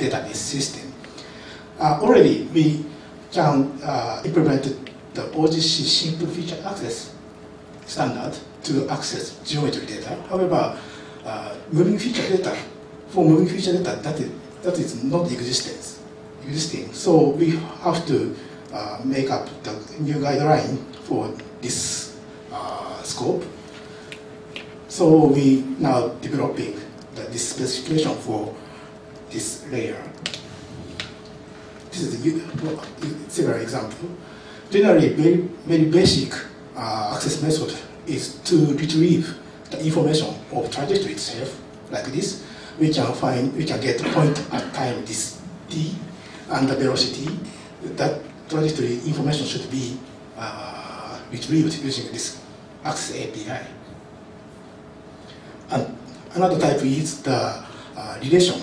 database system. Already, we can implement the OGC simple feature access standard to access geometry data. However, moving feature data, for moving feature data, that is not existing. So we have to make up the new guideline for this scope. So we now developing this specification for this layer. This is several example. Generally, very basic access method is to retrieve the information of trajectory itself, like this. We can get a point at time this t and the velocity. That trajectory information should be retrieved using this access API. And another type is the relation.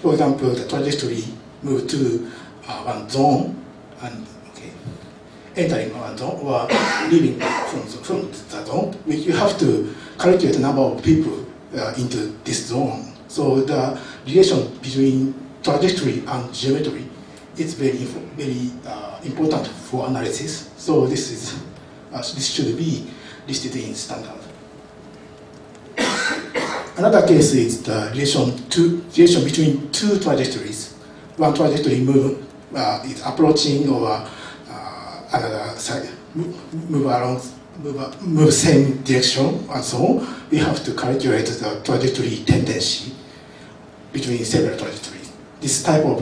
For example, the trajectory move to one zone and entering one zone or leaving from the zone, which you have to calculate the number of people into this zone. So the relation between trajectory and geometry is very important for analysis. So this should be listed in standard. Another case is the relation between two trajectories. One trajectory is approaching or another side move same direction and so on. We have to calculate the trajectory tendency between several trajectories. This type of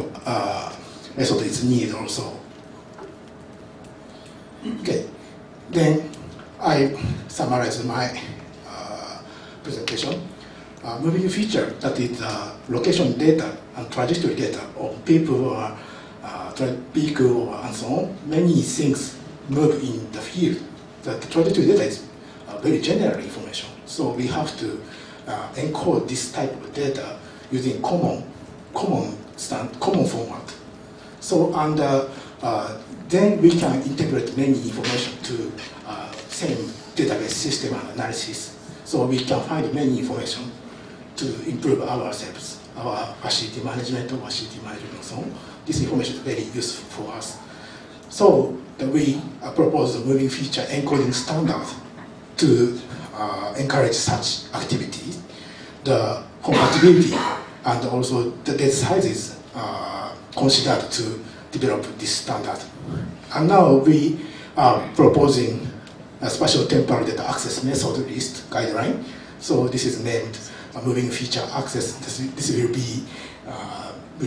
method is needed also. Okay, then I summarize my presentation. Moving feature, that is location data and trajectory data of people or vehicle and so on. Many things move in the field. The trajectory data is very general information. So we have to encode this type of data using common format. So and then we can integrate many information to same database system and analysis. So we can find many information to improve ourselves, our facility management and so on. This information is very useful for us. So we propose the moving feature encoding standard to encourage such activities. The compatibility and also the data sizes are considered to develop this standard. And now we are proposing a spatial temporal data access method list guideline. So this is named moving feature access. This will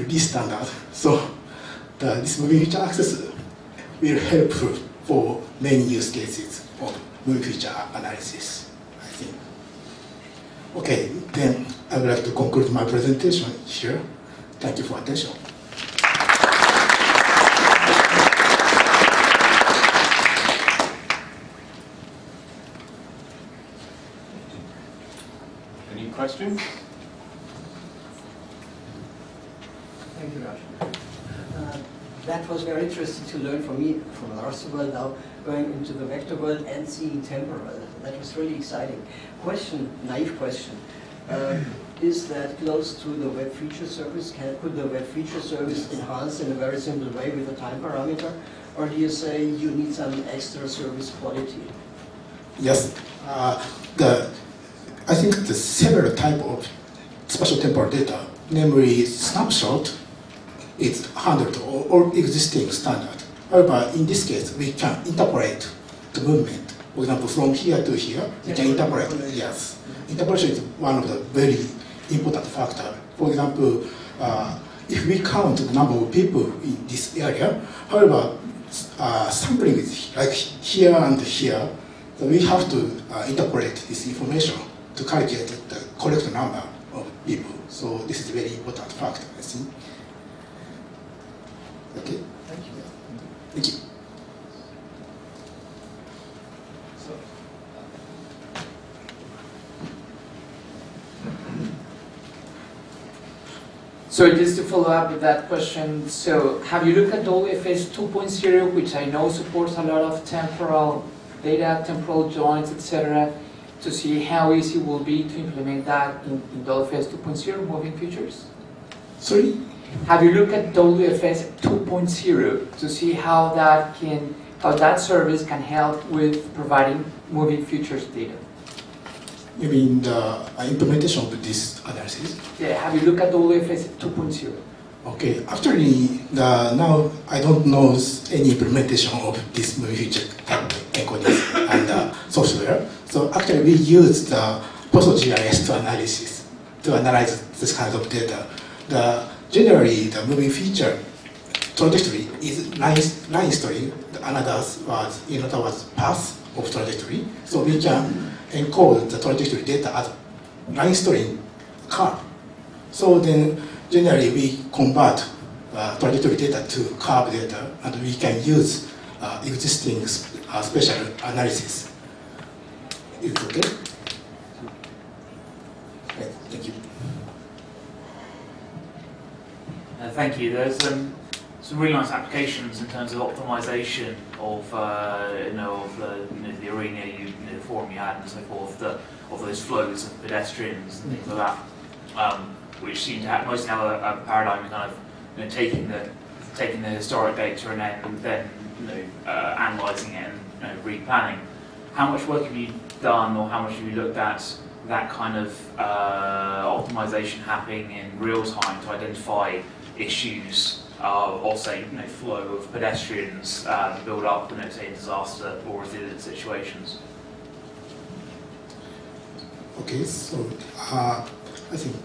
be standard. So this moving feature access will help for many use cases of moving feature analysis, I think. Okay, then I would like to conclude my presentation here. Thank you for attention. Any questions? Thank you, Raj. That was very interesting to learn for me, from the raster world now, going into the vector world and seeing temporal. That was really exciting. Question, naive question. Is that close to the web feature service? Could the web feature service enhance in a very simple way with a time parameter? Or do you say you need some extra service quality? Yes. I think the several type of spatial temporal data, namely snapshot, is handled or existing standard. However, in this case, we can interpolate the movement. For example, from here to here, we can interpolate. Yes, interpolation is one of the very important factors. For example, if we count the number of people in this area, however, sampling is like here and here, so we have to interpolate this information to calculate the correct number of people. So this is a very important factor, I think. Okay. Thank you. Thank you. So just to follow up with that question, so have you looked at OFS 2.0, which I know supports a lot of temporal data, temporal joints, etc., to see how easy it will be to implement that in OFS 2.0 moving features? Sorry? have you looked at WFS 2.0 to see how that service can help with providing moving futures data? You mean the implementation of this analysis? Yeah, have you looked at WFS 2.0? Okay, actually, now I don't know any implementation of this moving feature encoding and software. So actually, we use the PostGIS to analyze this kind of data. Generally, the moving feature trajectory is line story. Another was path of trajectory. So we can encode the trajectory data as line story curve. So then, generally, we convert trajectory data to curve data, and we can use existing special analysis. Is it okay? Okay, thank you. Thank you. There's some really nice applications in terms of optimization of the arena, the forum you had, and so forth, of those flows of pedestrians and things like that, which seem to have mostly have a paradigm kind of taking the historic data and then analysing it and replanning. How much work have you done, or how much have you looked at that kind of optimization happening in real time to identify issues or say flow of pedestrians build up in say disaster or resilient situations? Okay, so I think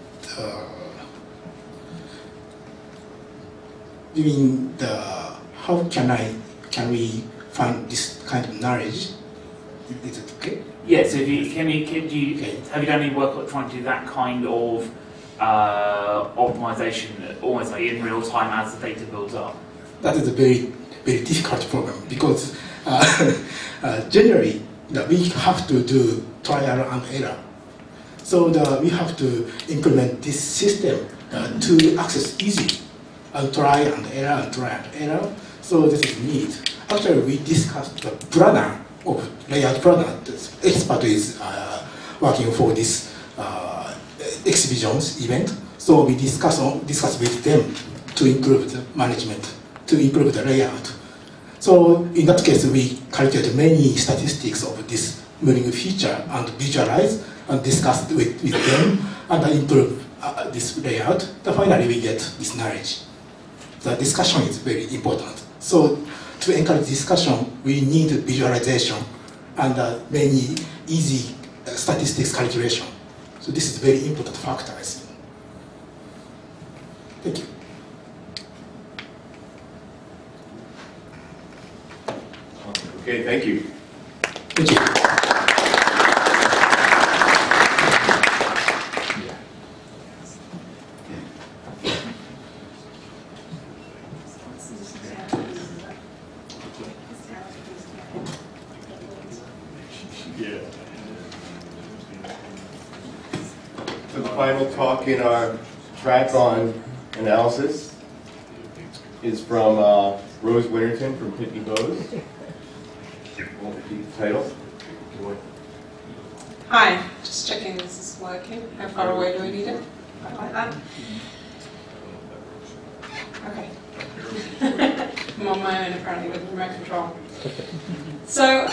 you mean how can we find this kind of knowledge? Is it okay? Yeah. So have you done any work trying to do that kind of optimization almost like in real time as the data builds up? That is a very, very difficult problem because generally we have to do trial and error. So we have to implement this system to access easy and try and error and try and error. So this is neat. Actually, we discussed the planner of layout planner. The expert is working for this exhibitions event. So we discuss with them to improve the management, to improve the layout. So in that case, we calculate many statistics of this moving feature and visualize and discuss with them and improve this layout. Finally, we get this knowledge. The discussion is very important. So to encourage discussion, we need visualization and many easy statistics calculation. So this is a very important factor, I think. Thank you. Okay, thank you. Thank you. So the final talk in our track on analysis is from Rose Winterton from Pitney Bowes. Won't repeat the title. Hi, just checking this is working. How far away do I need it? Like that? Okay. I'm on my own apparently with remote control. So,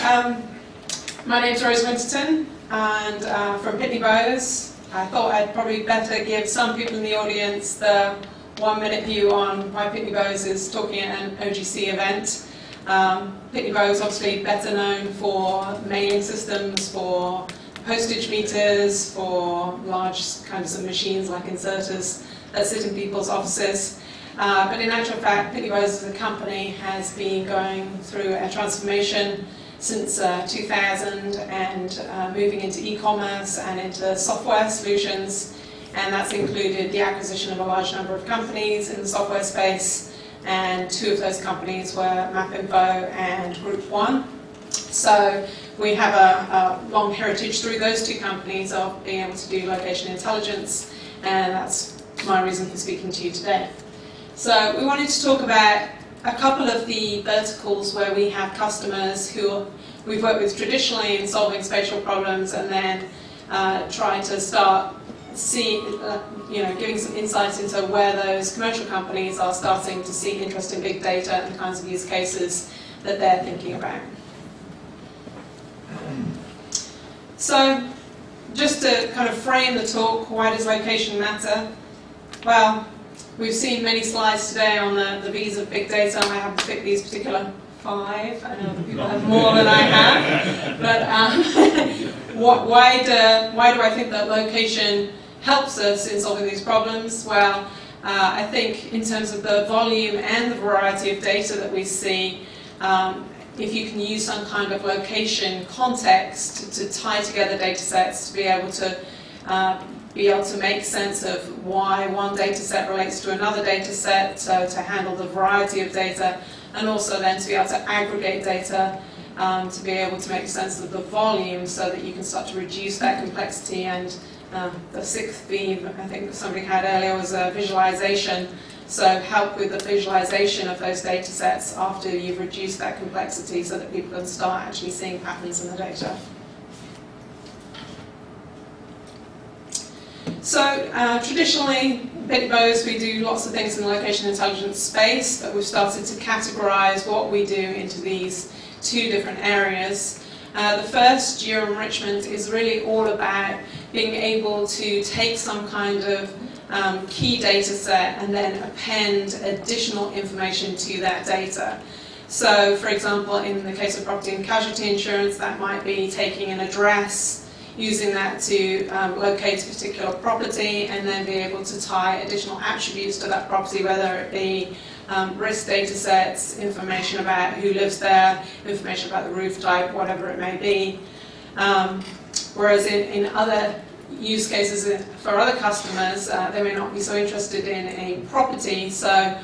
my name's Rose Winterton and from Pitney Bowes. I thought I'd probably better give some people in the audience the 1-minute view on why Pitney Bowes is talking at an OGC event. Pitney Bowes obviously better known for mailing systems, for postage meters, for large kinds of machines like inserters that sit in people's offices. But in actual fact, Pitney Bowes as a company has been going through a transformation since 2000 and moving into e-commerce and into software solutions, and that's included the acquisition of a large number of companies in the software space, and 2 of those companies were MapInfo and Group 1. So we have a long heritage through those 2 companies of being able to do location intelligence, and that's my reason for speaking to you today. So we wanted to talk about a couple of the verticals where we have customers who we've worked with traditionally in solving spatial problems and then try to start see, giving some insights into where those commercial companies are starting to see interest in big data and the kinds of use cases that they're thinking about. So, just to kind of frame the talk, why does location matter? Well, we've seen many slides today on the V's of big data. I haven't picked these particular 5. I know other people have more than I have. But why do I think that location helps us in solving these problems? Well, I think in terms of the volume and the variety of data that we see, if you can use some kind of location context to tie together data sets, to be able to make sense of why one data set relates to another data set, so to handle the variety of data, and also then to be able to aggregate data, to be able to make sense of the volume so that you can start to reduce that complexity. And the 6th V, I think somebody had earlier, was visualization. So help with the visualization of those data sets after you've reduced that complexity so that people can start actually seeing patterns in the data. So traditionally, BigData, we do lots of things in the location intelligence space, but we've started to categorize what we do into these 2 different areas. The first, geo-enrichment, is really all about being able to take some kind of key data set and then append additional information to that data. So, for example, in the case of property and casualty insurance, that might be taking an address, using that to locate a particular property, and then be able to tie additional attributes to that property, whether it be risk data sets, information about who lives there, information about the roof type, whatever it may be. Whereas in other use cases for other customers, they may not be so interested in a property, so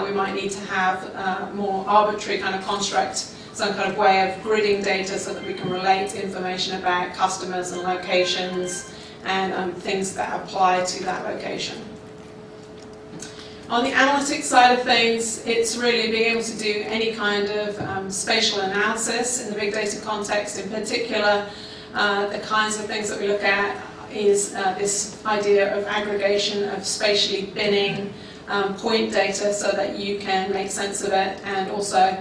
we might need to have a more arbitrary kind of construct, some kind of way of gridding data so that we can relate information about customers and locations and things that apply to that location. On the analytics side of things, it's really being able to do any kind of spatial analysis in the big data context. In particular, the kinds of things that we look at is this idea of aggregation, of spatially binning point data so that you can make sense of it, and also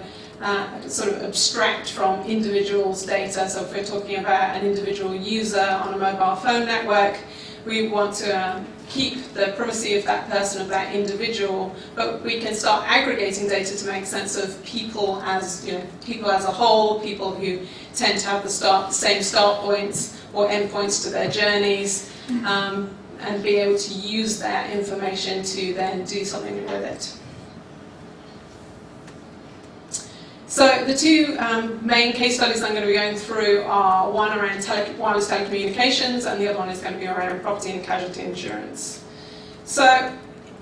sort of abstract from individuals' data. So if we're talking about an individual user on a mobile phone network, we want to keep the privacy of that person, of that individual, but we can start aggregating data to make sense of people as, people as a whole, people who tend to have the same start points or endpoints to their journeys, and be able to use that information to then do something with it. So the 2 main case studies I'm going to be going through are one around wireless telecommunications, and the other one is going to be around property and casualty insurance. So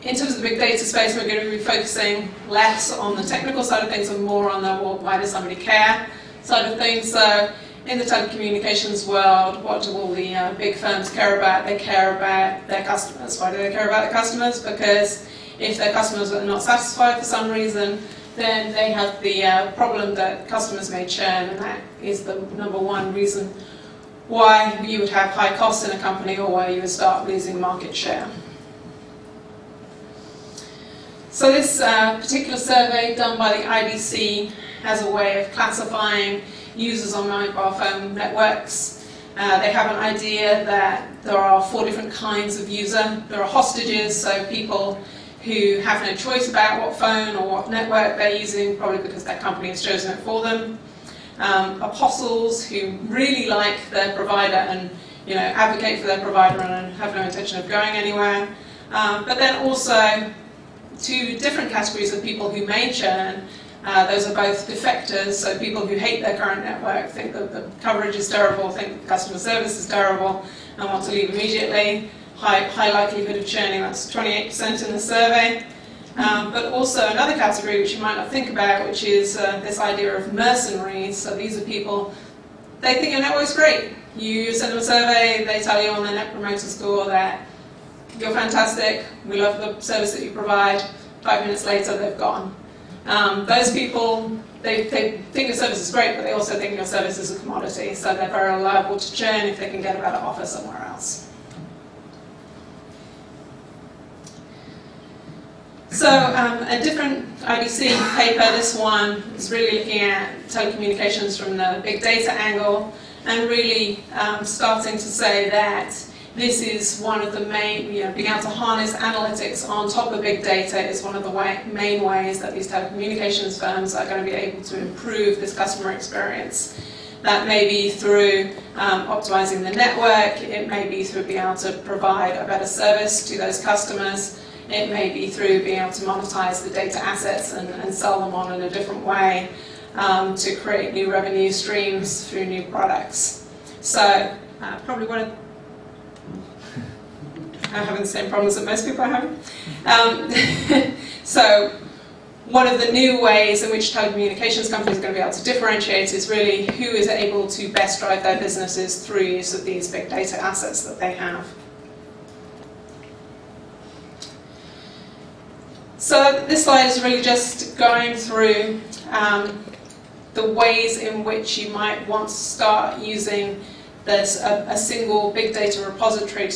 in terms of the big data space, we're going to be focusing less on the technical side of things and more on the, well, why does somebody care side of things. So in the telecommunications world, what do all the big firms care about? They care about their customers. Why do they care about their customers? Because if their customers are not satisfied for some reason, then they have the problem that customers may churn, and that is the #1 reason why you would have high costs in a company or why you would start losing market share. So this particular survey done by the IDC has a way of classifying users on mobile phone networks. They have an idea that there are 4 different kinds of user. There are hostages, so people who have no choice about what phone or what network they're using, probably because that company has chosen it for them. Apostles who really like their provider and advocate for their provider and have no intention of going anywhere. But then also 2 different categories of people who may churn. Those are both defectors, so people who hate their current network, think that the coverage is terrible, think the customer service is terrible, and want to leave immediately. High likelihood of churning, that's 28% in the survey. But also another category which you might not think about, which is this idea of mercenaries. So these are people, they think your network's great. You send them a survey, they tell you on their Net Promoter Score that you're fantastic, we love the service that you provide. 5 minutes later, they've gone. Those people, they think your service is great, but they also think your service is a commodity, so they're very liable to churn if they can get a better offer somewhere else. So a different IDC paper, this one, is really looking at telecommunications from the big data angle, and really starting to say that this is one of the main, being able to harness analytics on top of big data is one of the main ways that these telecommunications firms are going to be able to improve this customer experience. That may be through optimizing the network, it may be through being able to provide a better service to those customers, it may be through being able to monetize the data assets and sell them on in a different way to create new revenue streams through new products. So probably one of I'm having the same problems that most people are having. So one of the new ways in which telecommunications companies are going to be able to differentiate is really who is able to best drive their businesses through use of these big data assets that they have. So this slide is really just going through the ways in which you might want to start using a single big data repository